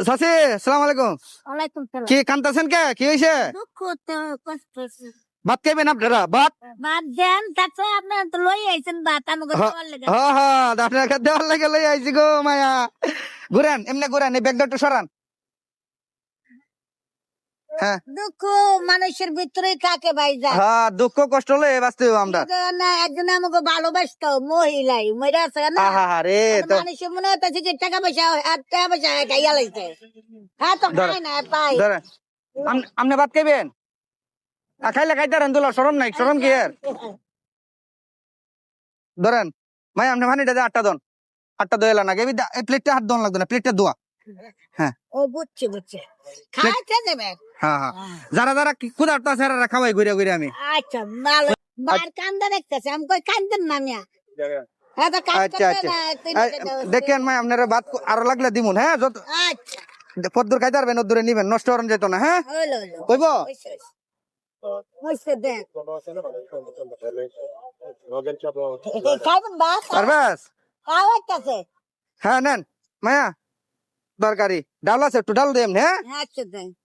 চাচি সালাম আলাইকুম। ওয়ালাইকুম সালাম। কি কান্তাছেন কে? কি হয়েছে? দুঃখ তো কষ্ট হচ্ছে। ভাত খাইবেন আপনারা? ভাত বাদ দেন, তারপরে আপনারা তো লই আইছেন ভাত আমাকে দেওয়ার লেগে। আপনার দেওয়ার লাগে লই আইছি গো মায়া। ঘুরেন এমনি ঘুরেন, এই ব্যাগটা একটু সরান। হ্যাঁ দুঃখ মানুষের ভিতরেই থাকে ভাইজান। হ্যাঁ, দুঃখ কষ্ট হলে বাঁচতে হবে আমরা। না একজন আমাকে ভালোবাসতো মহিলাই মহিলা আছে না, রে তো মানুষের মনে হচ্ছে যে টাকা পয়সা আর টাকা পয়সা খাইয়া লাইছে। হ্যাঁ তো খাই না পাই। ধরেন আপনি ভাত খাইবেন? খাইলে খাইতারেন, দুলা সরম নাই, সরম কি এর? ধরেন ভাই, আপনি পানিটা দিয়ে আটটা দন, আটটা দোয়েলা না, এই প্লেটটা হাত দন লাগবে না, প্লেটটা দোয়া। হ্যাঁ ও বুঝছে বুঝছে, খাইতে দেবেন। হ্যাঁ হ্যাঁ, যারা যারা ক্ষুধার্ত আছে এরা খাওয়াই ঘুরে ঘুরে আমি। আচ্ছা ভালো, বার কান্দা দেখতেছে, আমি কই কান্দেন না মিয়া। হ্যাঁ তো কাজ আচ্ছা করতে আচ্ছা, না, তুই দেখেন ভাই আপনারা ভাত আরো লাগলে দিমুন। হ্যাঁ, যত আচ্ছা পদ্দুর খাইতে পারবেন ওদূরে নিবেন, নষ্ট করেন যেত না। হ্যাঁ হইলো হইলো কইব হইছে হইছে দেন। খাইবেন ভাত পারবাস? খাওয়াইতেছে। হ্যাঁ নেন মায়া, তরকারি ডাল আছে, একটু ডাল দেন। হ্যাঁ আচ্ছা দেন।